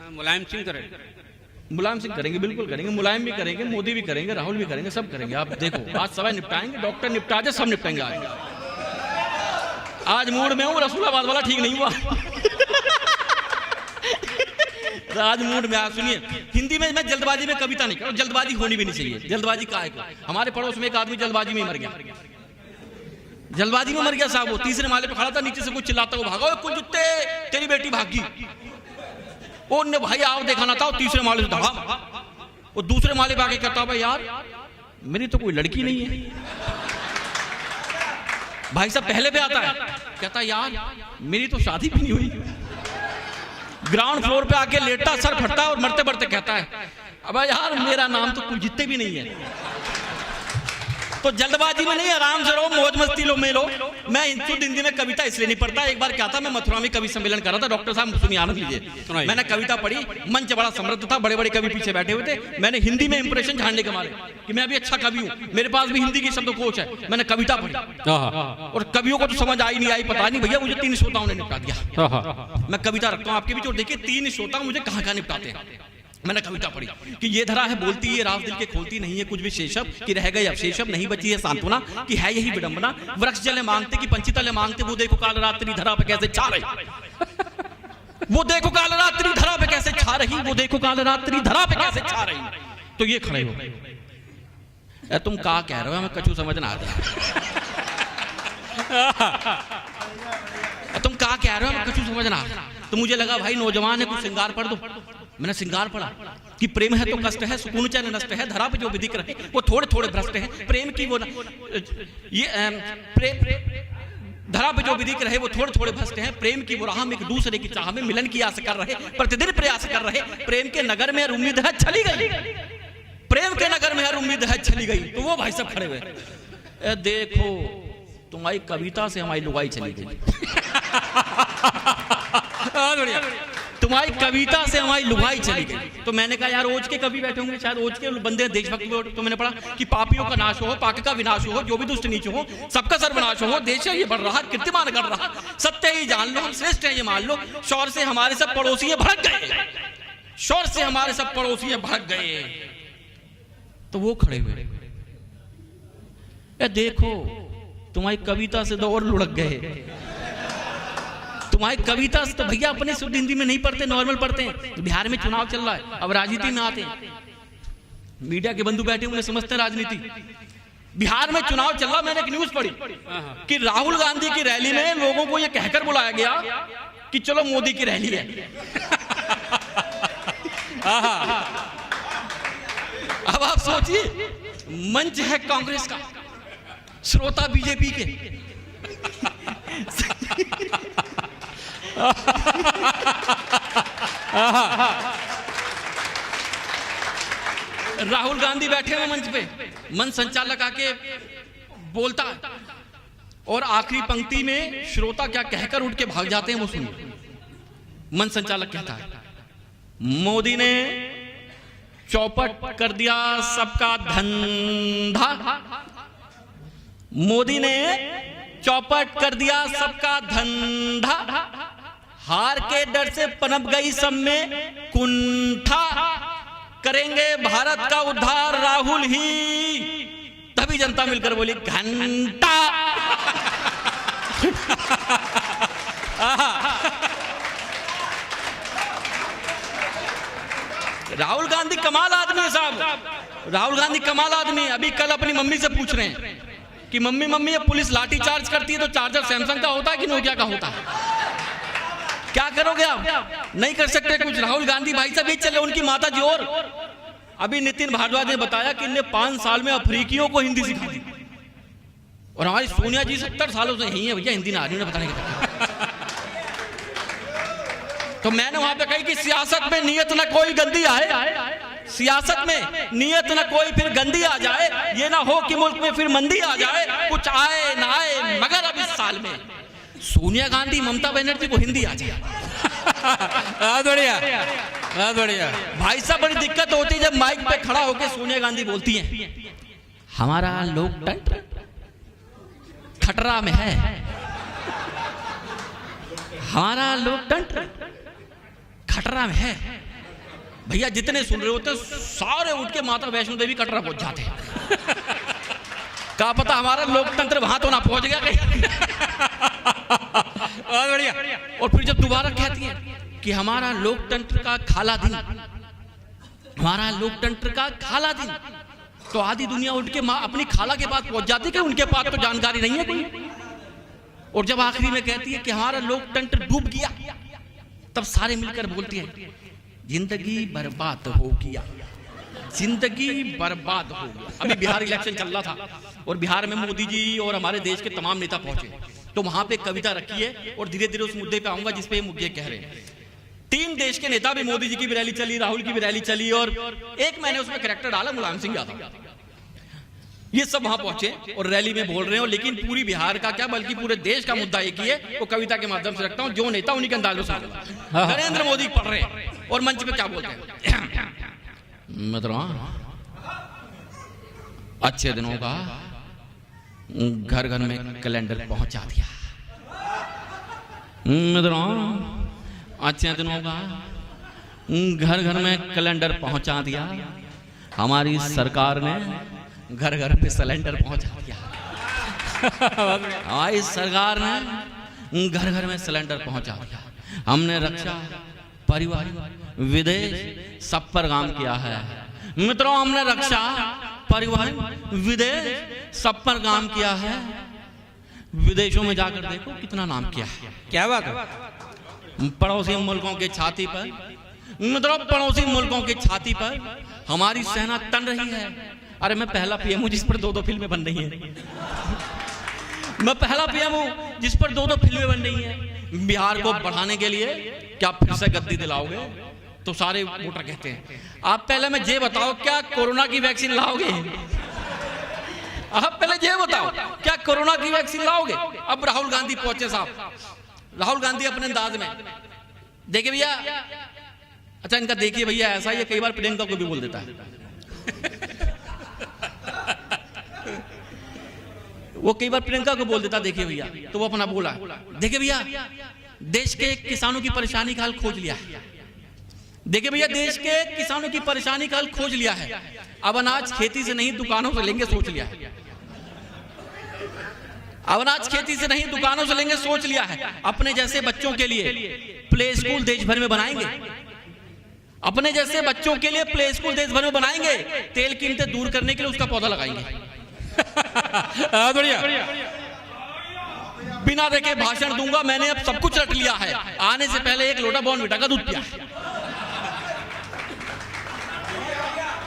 मुलायम सिंह करें, मुलायम सिंह करेंगे, बिल्कुल करेंगे, मुलायम भी करेंगे, मोदी भी करेंगे, राहुल भी करेंगे, सब करेंगे। आप देखो आज सवाल निपटाएंगे, डॉक्टर निपटा दे, सब निपटेंगे। आज मूड में हूँ, रसूलाबाद वाला ठीक नहीं हुआ। आज मूड में। आप सुनिए, हिंदी में मैं जल्दबाजी में कविता नहीं कर, जल्दबाजी होनी भी नहीं चाहिए। जल्दबाजी का है, हमारे पड़ोस में एक आदमी जल्दबाजी में मर गया, जल्दबाजी में मर गया साहब। वो तीसरे माले पे खड़ा था, नीचे से कुछ चिल्लाता हुआ भागा, कुल जुत्ते तेरी बेटी भागी। वो ने भाई आओ देखा ना था, तीसरे माले से दौड़ा। वो दूसरे माले पे आके कहता भाई यार मेरी तो कोई लड़की नहीं है। भाई साहब पहले पे आता है, कहता यार मेरी तो शादी भी नहीं हुई। ग्राउंड फ्लोर पे आके लेटा, सर फटता है और मरते मरते कहता है अब यार मेरा नाम तो कुल जितने भी नहीं है। तो जल्दबाजी में नहीं, आराम से रहो, मौज मस्ती लो में लो। मैं हिंदी में कविता इसलिए नहीं पढ़ता। एक बार क्या था, मैं मथुरा में कवि सम्मेलन कर रहा था, डॉक्टर साहब सुनिए, आनंद लीजिए। मैंने कविता पढ़ी, मंच बड़ा समृद्ध था, बड़े बड़े कवि पीछे बैठे हुए थे। मैंने हिंदी में इंप्रेशन झाड़ने के मारे कि मैं भी अच्छा कवि हूँ, मेरे पास भी हिंदी की शब्दकोश है। मैंने कविता पढ़ी और कवियों को तो समझ आई नहीं आई, पता नहीं भैया, मुझे 3 श्रोताओं ने निपटा दिया। मैं कविता रखता हूँ आपके बीच, और देखिए 3 श्रोता मुझे कहाँ कहाँ निपटाते हैं। मैंने कविता पढ़ी कि ये धरा है बोलती है, राव दिल के खोलती नहीं है कुछ भी शेषब, कि रह गए अवशेषब, नहीं बची है सांत्वना, कि है यही विडंबना। वृक्ष जले मांगते कि पंछी तले मांगते, वो देखो काल रात्रि धरा पे कैसे छा रही। वो देखो काल रात्रि धरा पे कैसे छा रही, वो देखो काल रात्रि धरा पे कैसे छा रही। तो ये खड़े हो, तुम क्या कह रहे हो, हमें कछु समझ ना आता। तुम क्या कह रहे हो, हमें कछु समझ ना आता। तो मुझे लगा भाई नौजवान है, कुछ श्रृंगार पढ़ दो। मैंने श्रृंगार पढ़ा कि प्रेम है तो कष्ट है, सुकून चैन नष्ट है, धरा पे जो विधिक रहे वो थोड़े थोड़े भ्रष्ट है। प्रेम की वो ये प्रेम धरा पे जो विधिक रहे वो थोड़े थोड़े भ्रष्ट हैं। प्रेम की वो राह में एक दूसरे की चाह में मिलन की आस कर रहे, प्रतिदिन प्रयास कर रहे। प्रेम के नगर में हर उम्मीद है चली गई, प्रेम के नगर में हर उम्मीद है चली गई। तो वो भाई सब खड़े हुए, देखो तुम्हारी कविता से हमारी लुगाई चली गई। तुम्हारी कविता से हमारी लुभाई चली गई। तो मैंने कहा यार ओज के कवि बैठे होंगे, शायद ओज के बंदे देशभक्त। तो मैंने पढ़ा कि पापियों का नाश हो, पाक का विनाश हो, जो भी दुष्ट नीच हो सबका सर्वनाश हो। देश है ये बढ़ रहा, कीर्तिमान कर रहा, सत्य ही जान लो, हम श्रेष्ठ है ये मान लो। शौर से हमारे सब पड़ोसी भड़क गए, शौर से हमारे सब पड़ोसी भड़क गए। तो वो खड़े हुए, देखो तुम्हारी कविता से तो और लुढ़क गए। तुम्हारी कविता से तो भैया अपने शुद्ध हिंदी में नहीं पढ़ते, नॉर्मल पढ़ते हैं। बिहार में चुनाव चल रहा है, अब राजनीति में आते हैं। मीडिया के बंधु बैठे हुए समझते राजनीति। बिहार में चुनाव चल रहा, मैंने एक न्यूज पढ़ी कि राहुल गांधी की रैली में लोगों को यह कहकर बुलाया गया कि चलो मोदी की रैली है। अब आप सोचिए, मंच है कांग्रेस का, श्रोता बीजेपी के। राहुल गांधी बैठे हुए मंच पे, मंच संचालक आके बोलता है और आखिरी पंक्ति में श्रोता क्या कहकर उठ के भाग जाते हैं वो सुनिए। मंच संचालक कहता है मोदी ने चौपट कर दिया सबका धंधा, मोदी ने चौपट कर दिया सबका धंधा, हार के डर से पनप गई सब में कुंठा, करेंगे भारत का उद्धार राहुल ही, तभी जनता मिलकर बोली घंटा। राहुल गांधी कमाल आदमी है साहब, राहुल गांधी कमाल आदमी। अभी कल अपनी मम्मी से पूछ रहे हैं कि मम्मी मम्मी ये पुलिस लाठी चार्ज करती है तो चार्जर सैमसंग का होता है कि नोकिया का होता है, क्या करोगे आप? नहीं कर सकते कुछ। राहुल गांधी भाई साहब ही चले उनकी माता जी। और अभी नितिन भारद्वाज ने बताया कि इनने 5 साल में अफ्रीकियों को हिंदी सिखा दी। और हमारी सोनिया जी 70 सालों से यही है भैया, हिंदी ना आ रही उन्हें बताने के। तो मैंने वहां पे कही कि सियासत में नियत ना कोई गंदी आए, सियासत में नियत ना कोई फिर गंदी आ जाए, ये ना हो कि मुल्क में फिर मंदी आ जाए, कुछ आए ना आए मगर अब इस साल में सोनिया गांधी ममता बनर्जी को हिंदी आ जाए। बहुत बढ़िया, बहुत बढ़िया। भाई साहब बड़ी दिक्कत होती है जब माइक पे खड़ा होकर सोनिया गांधी बोलती हैं हमारा लोकतंत्र खतरा में है, हमारा लोकतंत्र खतरा में है। भैया जितने सुन रहे होते सारे उठ के माता वैष्णो देवी कटरा पहुंच जाते हैं। क्या पता हमारा लोकतंत्र वहां तो ना पहुंच गया कहीं। बहुत बढ़िया। और फिर जब दोबारा कहती है कि हमारा लोकतंत्र का खाला दिन, हमारा लोकतंत्र का खाला दिन, तो आधी दुनिया उठ के अपनी खाला के पास पहुंच जाती कि उनके पास तो जानकारी नहीं है कोई। और जब आखिरी में कहती है कि हमारा लोकतंत्र डूब गया, तब सारे मिलकर बोलते हैं जिंदगी बर्बाद हो गया, जिंदगी बर्बाद हो गया। अभी बिहार इलेक्शन चल रहा था और बिहार में मोदी जी और हमारे देश के तमाम नेता पहुंचे, तो वहां पे कविता रखी है और धीरे धीरे उस मुद्दे पे आऊंगा जिस पे मुद्दे कह रहे हैं। 3 देश के नेता भी, मोदी जी की भी रैली चली, राहुल की भी रैली चली, और एक मैंने उसमें कैरेक्टर डाला मुलायम सिंह यादव, ये सब वहां पहुंचे और रैली में बोल रहे हो। लेकिन पूरी बिहार का क्या बल्कि पूरे देश का मुद्दा एक ही है, वो कविता के माध्यम से रखता हूं, जो नेता उन्हीं के अंदाज में सुना। नरेंद्र मोदी पढ़ रहे हैं और मंच पे क्या बोलते हैं, मतलब अच्छे दिनों का घर घर में कैलेंडर पहुंचा दिया, अच्छे दिनों का घर घर में कैलेंडर पहुंचा दिया, हमारी सरकार ने घर घर पे सिलेंडर पहुंचा दिया, हमारी सरकार ने घर घर में सिलेंडर पहुंचा दिया, हमने रक्षा, परिवार, विदेश सब पर काम किया है मित्रों, हमने रक्षा, परिवार, विदेश सब पर काम किया है। विदेशों में जाकर देखो कितना नाम किया है। क्या बात है। पड़ोसी मुल्कों के छाती पर, मतलब पड़ोसी मुल्कों के छाती पर हमारी सेना तन रही है। अरे मैं पहला पीएम हूं जिस पर 2-2 फिल्में बन रही हैं। मैं पहला पीएम हूं जिस पर 2-2 फिल्में बन रही हैं। बिहार को बढ़ाने के लिए क्या फिर से गद्दी दिलाओगे? तो सारे वोटर कहते हैं आप पहले मैं ये बताओ क्या कोरोना की वैक्सीन लाओगे? आप पहले ये बताओ क्या कोरोना की वैक्सीन लाओगे? अब राहुल गांधी पहुंचे साहब, राहुल गांधी अपने अंदाज में, देखिए भैया, अच्छा इनका देखिए भैया ऐसा ही है, कई बार प्रियंका को भी बोल देता है। वो कई बार प्रियंका को बोल देता, देखिए भैया, तो वो अपना बोला, देखिए भैया देश के किसानों की परेशानी का हल खोज लिया है। देखिए भैया देश के किसानों की परेशानी का हल खोज लिया है। अब अनाज खेती से नहीं दुकानों से लेंगे, सोच लिया है। अब अनाज खेती से नहीं दुकानों से लेंगे, सोच लिया है। अपने जैसे बच्चों के लिए प्ले स्कूल देश भर में बनाएंगे, अपने जैसे बच्चों के लिए प्ले स्कूल देश भर में बनाएंगे। तेल कीमतें दूर करने के लिए उसका पौधा लगाएंगे। बढ़िया। बिना देखे भाषण दूंगा, मैंने अब सब कुछ रट लिया है। आने से पहले 1 लोटा बॉर्नविटा का दूध पिया है।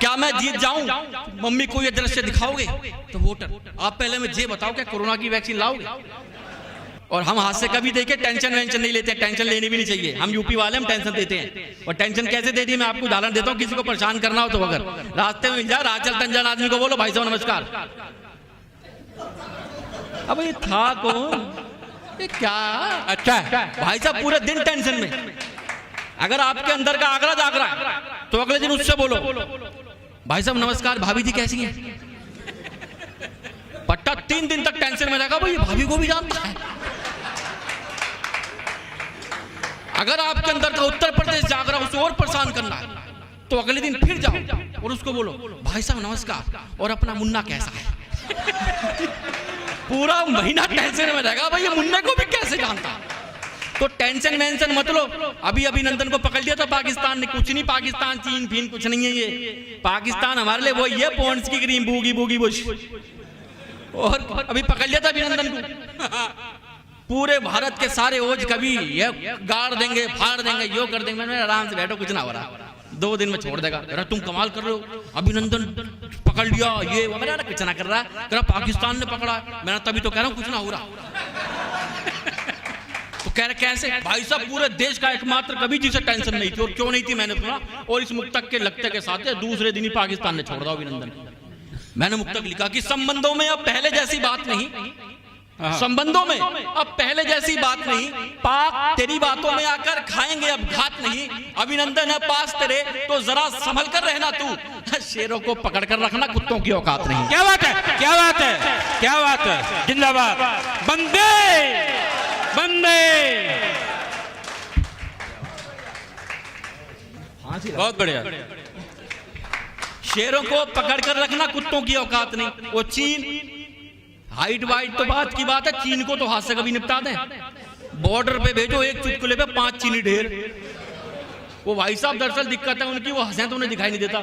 क्या मैं जीत जाऊं? मम्मी को ये दृश्य दिखाओगे? तो वोटर आप पहले मुझे बताओ क्या कोरोना की वैक्सीन लाओगे? और हम हाथ से कभी देखे टेंशन वेंशन नहीं लेते, टेंशन लेनी भी नहीं चाहिए। हम यूपी वाले हम टेंशन देते हैं। और टेंशन कैसे देती है मैं आपको उदाहरण देता हूँ। किसी को परेशान करना हो तो अगर रास्ते में मिल जाए, राह चलते अनजान आदमी को बोलो भाई साहब नमस्कार। अब ये था कौन? ये क्या? अच्छा भाई साहब पूरे दिन टेंशन में। अगर आपके अंदर का आगरा जाग रहा है तो अगले दिन उससे बोलो भाई साहब नमस्कार, भाभी जी कैसी हैं? पट्टा 3 दिन तक टेंशन में रहेगा, भाई भाभी को भी जानता है। अगर आपके अंदर का उत्तर प्रदेश जाग रहा है, उसे और परेशान करना है, तो अगले दिन फिर जाओ और उसको बोलो भाई साहब नमस्कार, और अपना मुन्ना कैसा है? पूरा महीना टेंशन में रहेगा, भाई ये मुन्ने को भी कैसे जानता? तो टेंशन वेंशन मत लो। अभी अभिनंदन को पकड़ लिया था पाकिस्तान ने, कुछ नहीं पाकिस्तान चीन फीन कुछ नहीं है। ये पाकिस्तान हमारे लिए वो ये पॉन्ड्स की क्रीम बूगी बूगी बुश, और अभी पकड़ लिया था अभिनंदन को। पूरे भारत के सारे ओज कभी ये गाड़ देंगे, फाड़ देंगे, यो कर देंगे। मैंने आराम से बैठो, कुछ ना हो रहा, 2 दिन में छोड़ देगा। अरे तुम कमाल कर रहे हो, अभिनंदन पकड़ लिया, ये मेरा कुछ ना कर रहा, पाकिस्तान ने पकड़ा। मैंने तभी तो कह रहा हूँ कुछ ना हो रहा। तो कह रहे कैसे? भाई साहब पूरे देश का एकमात्र कभी जिसे टेंशन नहीं थी, और क्यों नहीं थी मैंने सुना, और इस मुक्तक के लगते के साथ दूसरे दिन ही पाकिस्तान ने छोड़ दिया अभिनंदन। मैंने मुक्तक लिखा कि संबंधों में अब पहले जैसी बात नहीं, संबंधों में अब पहले जैसी बात नहीं, पाक तेरी बातों में आकर खाएंगे अब घात नहीं। अभिनंदन है पास तेरे तो जरा संभल कर रहना तू, शेरों को पकड़ कर रखना, कुत्तों की औकात नहीं। क्या बात है, क्या बात है, क्या बात है, जिंदाबाद, बंदे बंदे। बहुत बढ़िया। शेरों को पकड़ कर रखना कुत्तों की औकात नहीं। वो चीन, हाइट वाइट तो बात की बात है, चीन को तो हाथ से कभी निपटा दें। बॉर्डर पे भेजो, एक चुटकुले पे 5 चीनी ढेर। वो भाई साहब दरअसल दिक्कत है उनकी, वो हंसे तो उन्हें दिखाई नहीं देता।